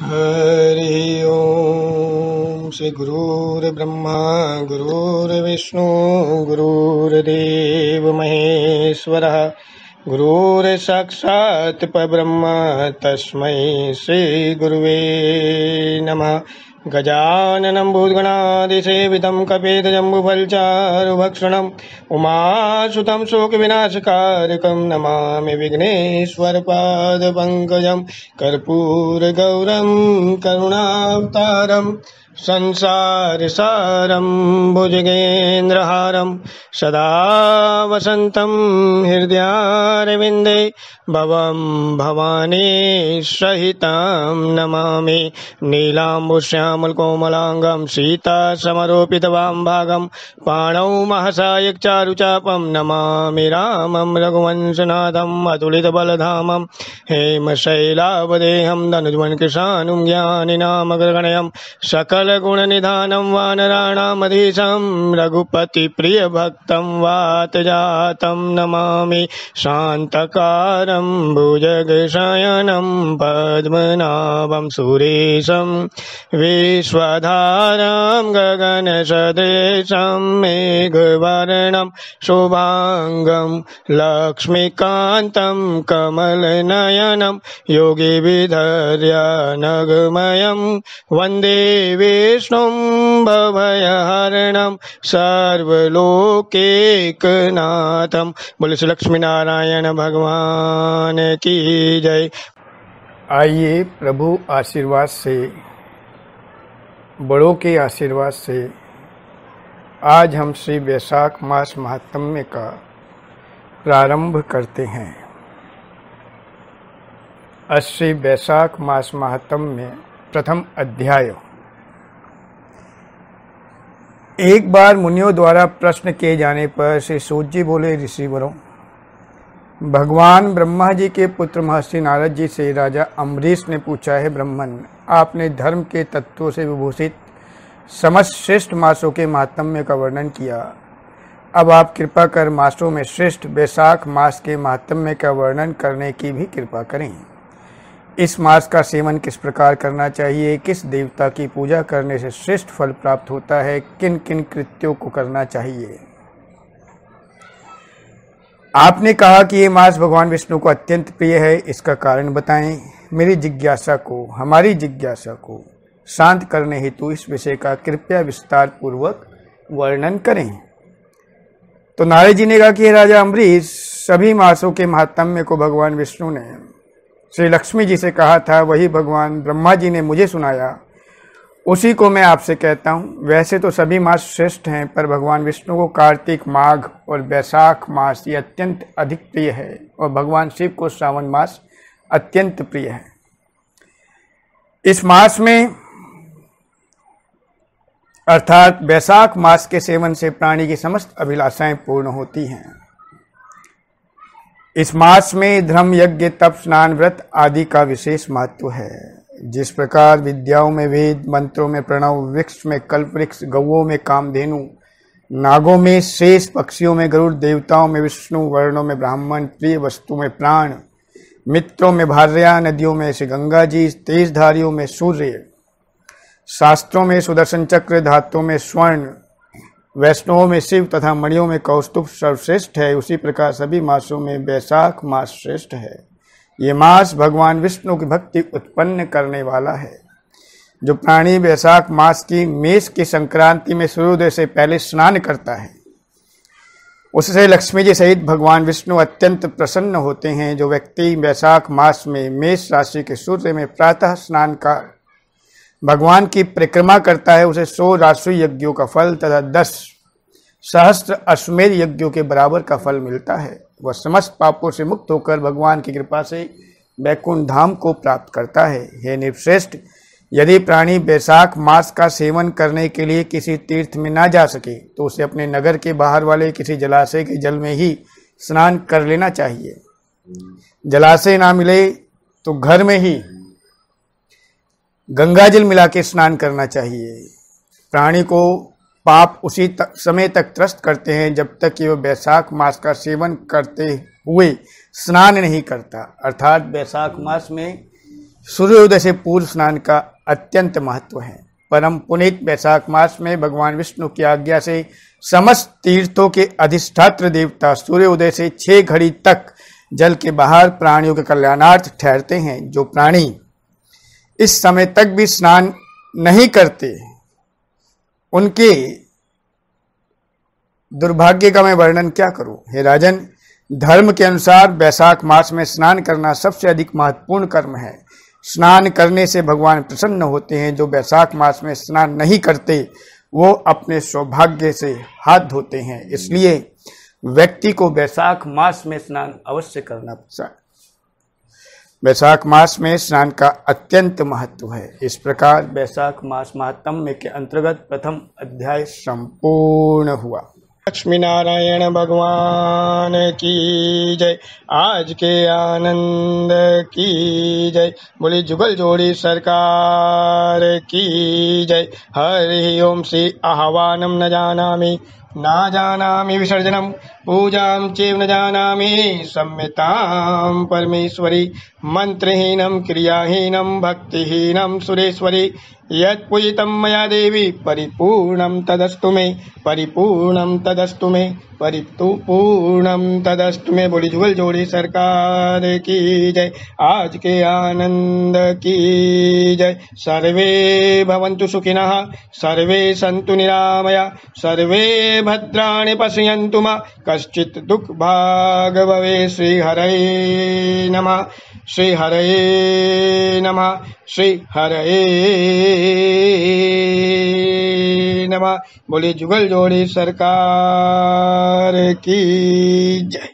हरि ओम। श्री गुरुर्ब्रह्मा गुरुर्विष्णु गुरुर्देव महेश्वरः गुरुर्साक्षात् परब्रह्म तस्मै श्री गुरुवे नमः। गजाननं भूतगणादिसेवितं कपितजम्बुफलचारुभक्षणम् उमासुतं शोकविनाशकारकं नमामि विघ्नेश्वरपादपङ्कजं कर्पूरगौरं करुणावतारम् संसारसारं भुजगेन्द्रहारं सदा वसन्तं हृदयारविन्दे भवं भवानी सहितं नमामि। नीलाम्बुश्यामलकोमलाङ्गं सीतासमरोपितवामभागं पाणौ महसायकचारुचापं नमामि रामं रघुवंशनाथम् अतुलितबलधामं हेमशैलावदेहं धनुर्वन्कृशानुं ज्ञानिनामग्रगणयं सकलगुणनिधानं वानराणामधीशं रघुपतिप्रियभक्तं वातजातं नमामि। शान्तकारं भुजगशयनं पद्मनाभं सुरेशं विश्वधारं गगनसदृशं मेघवर्णं शुभांगं लक्ष्मीकान्तं कमलनयनं योगिविधर्यानगमयं वन्दे विष्णुं भवभयहरणं सर्वलोकैकनाथं। बोले श्री लक्ष्मी नारायण भगवान की जय। आइए प्रभु आशीर्वाद से, बड़ों के आशीर्वाद से आज हम श्री वैशाख मास महात्म्य का प्रारंभ करते हैं। श्री वैशाख मास महात्म्य प्रथम अध्याय। एक बार मुनियों द्वारा प्रश्न किए जाने पर श्री सूत जी बोले, ऋषिवरों, भगवान ब्रह्मा जी के पुत्र महर्षि नारद जी से राजा अम्बरीश ने पूछा है, ब्रह्मन, आपने धर्म के तत्वों से विभूषित समस्त श्रेष्ठ मासों के महात्म्य का वर्णन किया। अब आप कृपा कर मासों में श्रेष्ठ वैशाख मास के महात्म्य का वर्णन करने की भी कृपा करें। इस मास का सेवन किस प्रकार करना चाहिए, किस देवता की पूजा करने से श्रेष्ठ फल प्राप्त होता है, किन किन कृत्यों को करना चाहिए। आपने कहा कि ये मास भगवान विष्णु को अत्यंत प्रिय है, इसका कारण बताएं। मेरी जिज्ञासा को, हमारी जिज्ञासा को शांत करने हेतु इस विषय का कृपया विस्तार पूर्वक वर्णन करें। तो नारद जी ने कहा कि राजा अम्बरीश, सभी मासों के महात्म्य को भगवान विष्णु ने श्री लक्ष्मी जी से कहा था, वही भगवान ब्रह्मा जी ने मुझे सुनाया, उसी को मैं आपसे कहता हूँ। वैसे तो सभी मास श्रेष्ठ हैं, पर भगवान विष्णु को कार्तिक, माघ और वैशाख मास ये अत्यंत अधिक प्रिय है, और भगवान शिव को श्रावण मास अत्यंत प्रिय है। इस मास में अर्थात वैशाख मास के सेवन से प्राणी की समस्त अभिलाषाएं पूर्ण होती हैं। इस मास में धर्म, यज्ञ, तप, स्नान, व्रत आदि का विशेष महत्व है। जिस प्रकार विद्याओं में वेद, मंत्रों में प्रणव, वृक्ष में कल्पवृक्ष, गौओं में कामधेनु, नागों में शेष, पक्षियों में गरुड़, देवताओं में विष्णु, वर्णों में ब्राह्मण, प्रिय वस्तु में प्राण, मित्रों में भार्या, नदियों में श्री गंगा जी, तेजधारियों में सूर्य, शास्त्रों में सुदर्शन चक्र, धातुओं में स्वर्ण, वैष्णवों में शिव तथा मणियों में कौस्तुभ सर्वश्रेष्ठ है। उसी प्रकार सभी मासों में वैशाख मास श्रेष्ठ है। ये मास भगवान विष्णु की भक्ति उत्पन्न करने वाला है। जो प्राणी वैशाख मास की मेष की संक्रांति में सूर्योदय से पहले स्नान करता है, उससे लक्ष्मी जी सहित भगवान विष्णु अत्यंत प्रसन्न होते हैं। जो व्यक्ति वैशाख मास में मेष राशि के सूर्य में प्रातः स्नान का भगवान की परिक्रमा करता है, उसे 100 राष्ट्रीय यज्ञों का फल तथा 10 सहस्त्र अश्वमेध यज्ञों के बराबर का फल मिलता है। वह समस्त पापों से मुक्त होकर भगवान की कृपा से वैकुंठ धाम को प्राप्त करता है। हे नृपश्रेष्ठ, यदि प्राणी वैशाख मास का सेवन करने के लिए किसी तीर्थ में ना जा सके, तो उसे अपने नगर के बाहर वाले किसी जलाशय के जल में ही स्नान कर लेना चाहिए। जलाशय ना मिले तो घर में ही गंगा जल मिला के स्नान करना चाहिए। प्राणी को पाप उसी समय तक त्रस्त करते हैं जब तक कि वह वैशाख मास का सेवन करते हुए स्नान नहीं करता। अर्थात वैशाख मास में सूर्योदय से पूर्व स्नान का अत्यंत महत्व है। परम पुनीत वैशाख मास में भगवान विष्णु की आज्ञा से समस्त तीर्थों के अधिष्ठात्र देवता सूर्योदय से 6 घड़ी तक जल के बाहर प्राणियों के कल्याणार्थ ठहरते हैं। जो प्राणी इस समय तक भी स्नान नहीं करते, उनके दुर्भाग्य का मैं वर्णन क्या करूं। हे राजन, धर्म के अनुसार वैशाख मास में स्नान करना सबसे अधिक महत्वपूर्ण कर्म है। स्नान करने से भगवान प्रसन्न होते हैं। जो वैशाख मास में स्नान नहीं करते वो अपने सौभाग्य से हाथ धोते हैं। इसलिए व्यक्ति को वैशाख मास में स्नान अवश्य करना चाहिए। वैशाख मास में स्नान का अत्यंत महत्व है। इस प्रकार वैशाख मास महात्म्य के अंतर्गत प्रथम अध्याय संपूर्ण हुआ। लक्ष्मी नारायण भगवान की जय। आज के आनंद की जय। बोली जुगल जोड़ी सरकार की जय। हरि ओम श्री आह्वानम न जानामि न जानामि विसर्जनम पूजां चैव न जानामि सम्यतां परमेश्वरी मंत्रहीनं क्रियाहीनं भक्तिहीनं सुरेश्वरी यत्पूजितं मया देवी परिपूर्णं तदस्तु मे परिपूर्णं तदस्तु मे परिपूर्णं तदस्तु मे। बोली जुगल जोड़ी सरकार की जय। आज के आनंद की जय। सर्वे भवन्तु सुखिनः सर्वे सन्तु निरामया सर्वे भद्राणि पश्यन्तु मा कश्चित् दुःखभाग् भवेत्। श्री हरये नमः श्री हरये नमः श्री हरये नमः। बोली जुगल जोड़ी सरकार की जय।